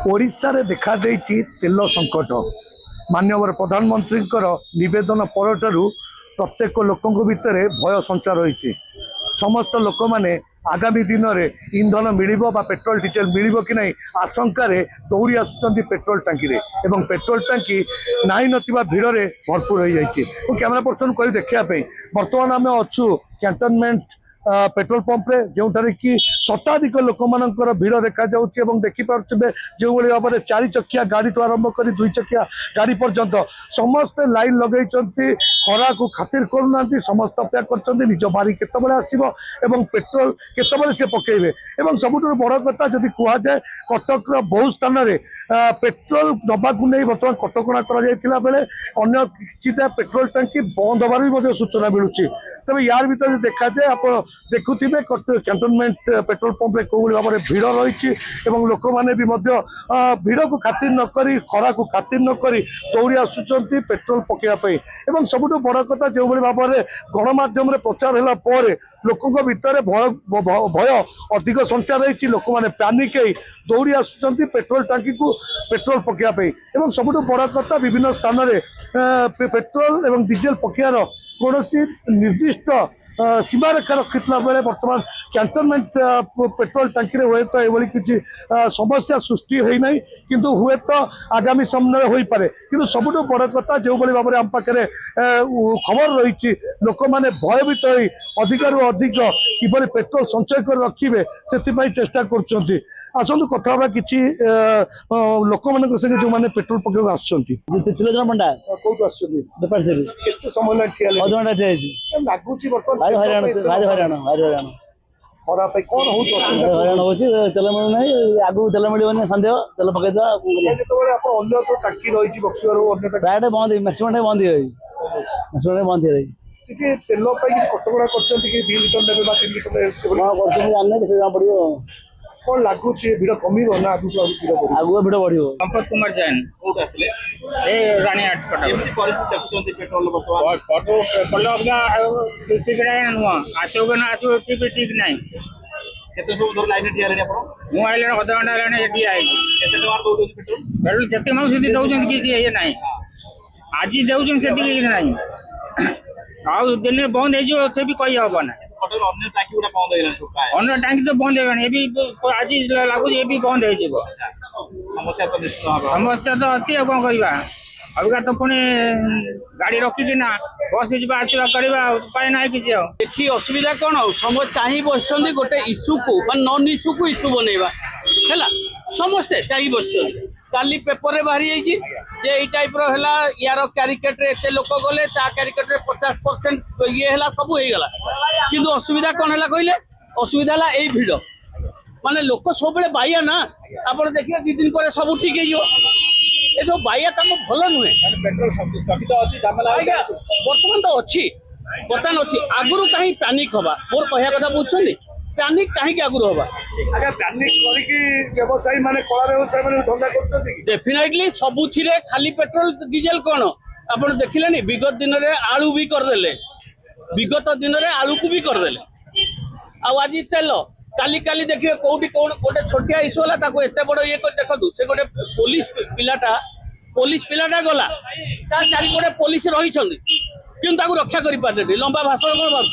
ओडिशा रे देखा देइछि तेल संकट। माननीय प्रधानमंत्री निवेदन परठारु प्रत्येक लोकों भितर भय संचार होइछि। समस्त लोक माने आगामी दिन में इंधन मिलिबो बा पेट्रोल डीजेल मिलिबो कि नहीं आशंकार दौड़ी आसुचंती पेट्रोल टांकी रे एवं पेट्रोल टांकी नाई नथिबा भिड़ रे भरपूर हो जाइछि। कैमरा पर्सन कहि देखिया पे वर्तमान आमे अछु कैंटोनमेंट पेट्रोल पंप रे जोठारे कि शताधिक लोक मानकर भिड़ देखा जाउछि एवं देखि पारुथिबे जो भली भाबरे 4 चकिया गाड़ी तो आरंभ करी 2 चकिया गाड़ी पर्यंत समस्त लाइन लगैचंती। खरा को खातिर करूनांती, समस्त अपेक्षा करचंती निज बारी केतबेले आसीबो एवं पेट्रोल केतबेले से पकेइबे। एवं सबुठु बड़ कथा जदि कुआ जाय कटक रो बहु स्थान रे पेट्रोल दबा को नहीं वर्तमान कटकणा करा जायतिला बेले अन्य किछिटा पेट्रोल टंकी बंद होबार भी सूचना मिलुछि। तबे यार भीतर देखा जाए आप देखुथिबे कैंटोनमेंट पेट्रोल पंप रे कोइ भाबरे भिड़ रहिछि एवं लोक माने भी मध्य भिड़ को खातिर न करी खरा को खातिर न करी दौड़ी आसुचंती पेट्रोल पकेया पई। एवं सबुठु बड़ कथा जो भली भाबरे गणमाध्यम रे प्रचार होला परे लोकଙ୍କ भितर भय अधिक संचार होइछि। लोक माने पैनिक होई दौड़ी आसुचंती पेट्रोल टांकी को पेट्रोल पकेया पई। एवं सबुठु बड़ कथा विभिन्न स्थान रे पेट्रोल एवं डीजेल पकेयार कौनसी निर्दिष्ट सीमारेखा रखिता बेले वर्तमान कैंटोनमेंट पेट्रोल टांकी हुए तो ये किसी समस्या सृष्टि होना किंतु हुए तो आगामी समय हो पारे। किंतु सबुठ बड़ कथा जो भाव में आम पाखे खबर रही लोक मैंने भयभीत हो अधिक किभली पेट्रोल संचय कर रखिए से चेष्टा कर। आसतु कथा कि लोक मान संगे जो मैंने पेट्रोल पकेक त्रिलोचन पंडा कौटू आसपार समय लगुच भारी हईराण हईराण खराब कौन हईराण हो तेल मिलूना आगू तेल मिलने सन्देह तेल पकईद अन्य तो टाकी रही बक्सर प्रायः बंद मैक्सीम बंद मैक्सीम बंद किसी तेल कटकड़ा कर पड़ो कौन लगुच भिड़ कमी ना आगु भिड़ बढ़ संपत कुमार जैन रानीहाट ठीक नुह आसो ना आसो ठीक ना मुझे अध घंटा पेट्रोल जिते मांग से दौरान किसी ये ना आज दौरान से ना दिन बंद हो भी कही हम ना अन्य टांकी तो बंद है भी आज लगुच ये भी बंद हो समस्या तो अच्छी कौन कह अबिका तो पुणी गाड़ी रखिकिना बस आसवा करवा उपाय ना कि असुविधा कौन समस्त चाह बस गोटे इश्यू को नन इश्यू को इश्यू बनइबा है समस्ते चाह बस काली पेपर रे बाहरी जे ये टाइप रो हला यार क्यारिकेट रे एते लोक गले ता क्यारिकेट रे 50% ये हला सब हो गला किंतु असुविधा कौन हला कहले असुविधा हला एई भिड़ माने लोक सब बेले बाया ना आपण देखिए 2 दिन पर सब ठीक हे जो ए जो बाया काम भलो नुहे पेट्रोल स्थगित अछि वर्तमान तो अछि बर्तमान अछि आगुरु कहीं पैनिक होबा मोर कहया कथा बुझछनी पैनिक कहीं के आगुरु होबा आगे पैनिक करी कि व्यवसायी माने कला व्यवसायी माने धंधा करछथि डेफिनेटली सबुथिरे खाली पेट्रोल डीजेल कोन आपण देखिलेनी विगत दिन रे आलू भी कर देले विगत दिन रे आलू को भी कर देले आ आज तेल काली काली देखिए कोठी कोन गोटे छोटिया इशू होला ताको एते बड़ ये कर देखदु से गोटे पुलिस पिलाटा गला ता चारि गोटे पुलिस रही छथि किंतु ताको रक्षा करि पारले लंबा भाषण कोन बात